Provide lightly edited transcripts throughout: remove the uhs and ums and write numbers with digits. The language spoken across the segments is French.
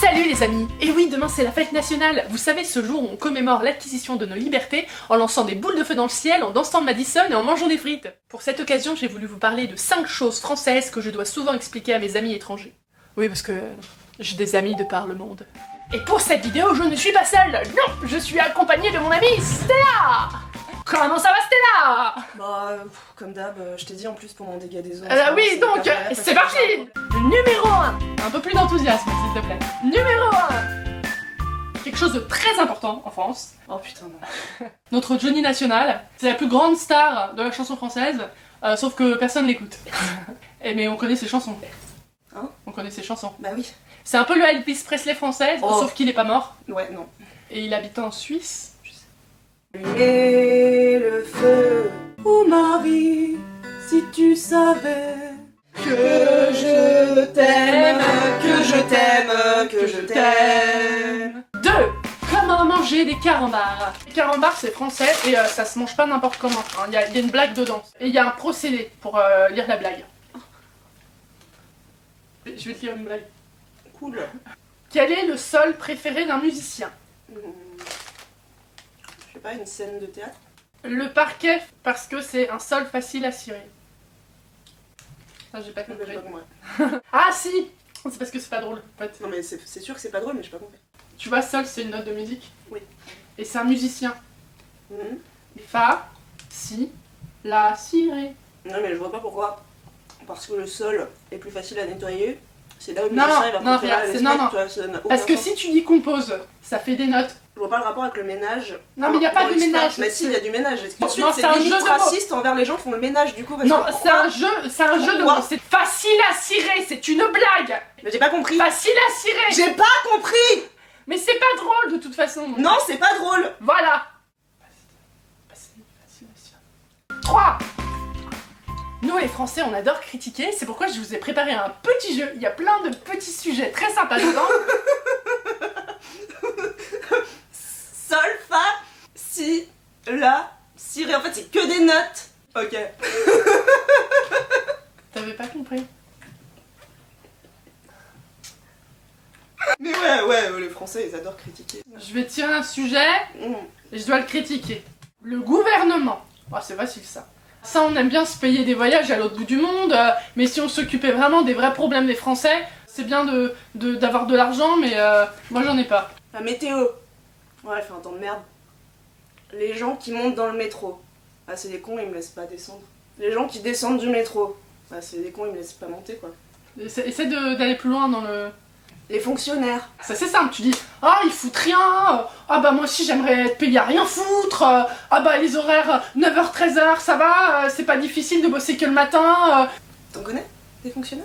Salut les amis! Et oui, demain c'est la fête nationale. Vous savez, ce jour où on commémore l'acquisition de nos libertés en lançant des boules de feu dans le ciel, en dansant Madison et en mangeant des frites. Pour cette occasion, j'ai voulu vous parler de 5 choses françaises que je dois souvent expliquer à mes amis étrangers. Oui, parce que j'ai des amis de par le monde. Et pour cette vidéo, je ne suis pas seule. Non, je suis accompagnée de mon amie Stella. Comment ça va Stella? Bah, comme d'hab, je t'ai dit en plus pour mon dégât des eaux. Oui, donc, c'est parti! Numéro 1. Un peu plus d'enthousiasme, s'il te plaît. Numéro 1. Quelque chose de très important en France. Oh putain, non. Notre Johnny National. C'est la plus grande star de la chanson française, sauf que personne l'écoute. Mais on connaît ses chansons. Hein? On connaît ses chansons. Bah oui. C'est un peu le Elvis Presley français, sauf qu'il est pas mort. Ouais, non. Et il habite en Suisse. Et le feu, oh Marie, si tu savais que je t'aime, que je t'aime, que je t'aime. 2. Comment manger des carambars. Les carambars c'est français et ça se mange pas n'importe comment. Il y a une blague dedans. Et il y a un procédé pour lire la blague. Je vais te lire une blague. Cool. Quel est le sol préféré d'un musicien? Je sais pas, une scène de théâtre? Le parquet, parce que c'est un sol facile à cirer. Ça j'ai pas Bah, compris. j'ai pas compris. Ah si! C'est parce que c'est pas drôle en fait. Non mais c'est sûr que c'est pas drôle, mais j'ai pas compris. Tu vois, sol c'est une note de musique. Oui. Et c'est un musicien. Mhm. Fa, si, la, si, ré. Non mais je vois pas pourquoi. Parce que le sol est plus facile à nettoyer. C'est là où le Non, musicien il va non, préférer regarde, aller c'est se non, mettre, non. tu vois, ça n'a aucun Parce que sens. si tu dis compose, ça fait des notes. Je vois pas le rapport avec le ménage. Non, mais il y a pas dans de l'histoire. ménage. Mais si, il y a du ménage. Ensuite, non, c'est c'est un limite jeu de mots. raciste envers les gens qui font le ménage du coup. Parce Non, que c'est un jeu de Pourquoi mots. C'est facile à cirer, c'est une blague. Mais j'ai pas compris. Facile à cirer. J'ai pas compris. Mais c'est pas drôle de toute façon. Non, c'est pas drôle. Voilà. 3. Nous les Français on adore critiquer, c'est pourquoi je vous ai préparé un petit jeu, il y a plein de petits sujets très sympas dedans. Sol, fa, si, la, si, ré. En fait, c'est que des notes. Ok. T'avais pas compris? Mais ouais, les Français ils adorent critiquer. Je vais tirer un sujet Mmh. et je dois le critiquer. Le gouvernement. Oh, c'est facile ça. Ça on aime bien se payer des voyages à l'autre bout du monde, mais si on s'occupait vraiment des vrais problèmes des Français, c'est bien d'avoir de l'argent, mais moi j'en ai pas. La météo. Ouais, il fait un temps de merde. Les gens qui montent dans le métro. Ah, c'est des cons, ils me laissent pas descendre. Les gens qui descendent du métro. Ah, c'est des cons, ils me laissent pas monter quoi. Essaie d'aller plus loin dans le... Les fonctionnaires. Ça c'est simple, tu dis « Ah, ils foutent rien, ah bah moi aussi j'aimerais être payé à rien foutre, ah bah les horaires 9h-13h, ça va, c'est pas difficile de bosser que le matin. T'en connais des fonctionnaires?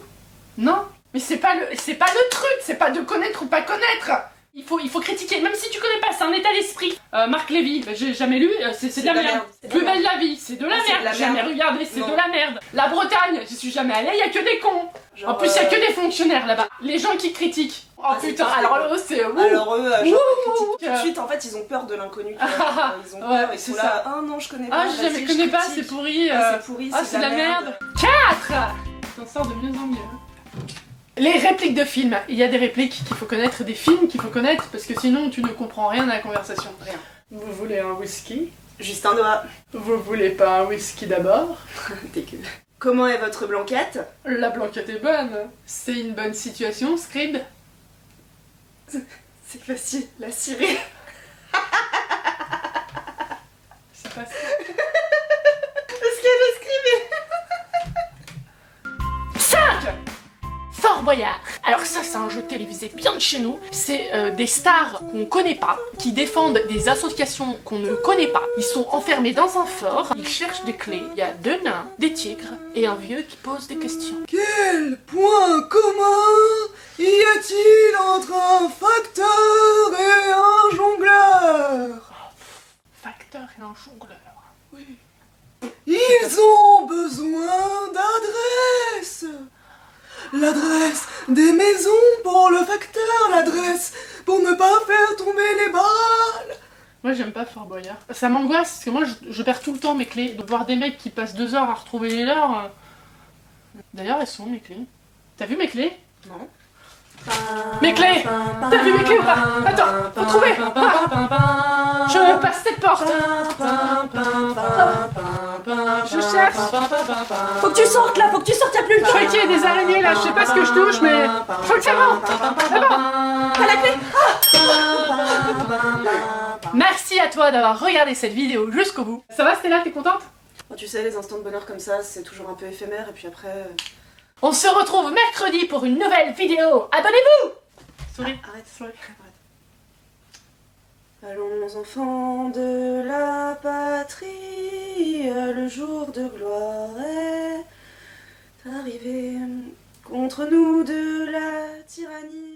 Non, mais c'est pas le truc, c'est pas de connaître ou pas connaître. Il faut critiquer, même si tu connais pas, c'est un état d'esprit. Marc Lévy, bah, j'ai jamais lu, c'est de la merde. Plus belle la vie, c'est de la merde. J'ai jamais regardé, c'est de la merde. La Bretagne, j'y suis jamais allée, y a que des cons. Genre, En plus, y a que des fonctionnaires là-bas. Les gens qui critiquent. Oh Ah, putain, c'est alors eux, c'est... Alors eux, genre, Ouh. ils critiquent tout de suite, en fait, ils ont peur de l'inconnu. tu vois. Ils ont peur, Ouais, ils c'est sont ça. là, ah non, je connais pas. Ah, je vas-y, connais pas, critique. c'est pourri. Ah, c'est pourri, c'est de la merde. 4. T'en sors de mieux en mieux. Les répliques de films. Il y a des répliques qu'il faut connaître, des films qu'il faut connaître, parce que sinon tu ne comprends rien à la conversation. Rien. Vous voulez un whisky? Juste un doigt. Vous voulez pas un whisky d'abord? Dégueu. Comment est votre blanquette? La blanquette est bonne. C'est une bonne situation, Scribe. C'est facile, la cirée. C'est pas ça. Parce que le scribe 5. Fort Boyard. Alors ça c'est un jeu télévisé bien de chez nous, c'est des stars qu'on connaît pas, qui défendent des associations qu'on ne connaît pas. Ils sont enfermés dans un fort, ils cherchent des clés, il y a 2 nains, des tigres et un vieux qui pose des questions. Quel point commun y a-t-il entre un facteur et un jongleur? Facteur et un jongleur. Oui. Ils ont besoin d'adresse. L'adresse des maisons pour le facteur, l'adresse pour ne pas faire tomber les balles. Moi j'aime pas Fort Boyard. Ça m'angoisse parce que moi je perds tout le temps mes clés. Donc voir des mecs qui passent 2 heures à retrouver les leurs. D'ailleurs elles sont où mes clés? T'as vu mes clés? Non. Mes clés! T'as vu mes clés ou pas? Attends, faut trouver! Ah, je passe cette porte! Je cherche! Faut que tu sortes là, faut que tu sortes, y'a plus le Je temps. crois qu'il y a des araignées là, je sais pas ce que je touche, mais... Faut que c'est bon! C'est bon! T'as la clé? Merci à toi d'avoir regardé cette vidéo jusqu'au bout. Ça va Stella, t'es contente? Oh, tu sais, les instants de bonheur comme ça, c'est toujours un peu éphémère, et puis après... On se retrouve mercredi pour une nouvelle vidéo. Abonnez-vous! Souris. Arrête, arrête. Allons enfants de la patrie, le jour de gloire est arrivé. Contre nous de la tyrannie.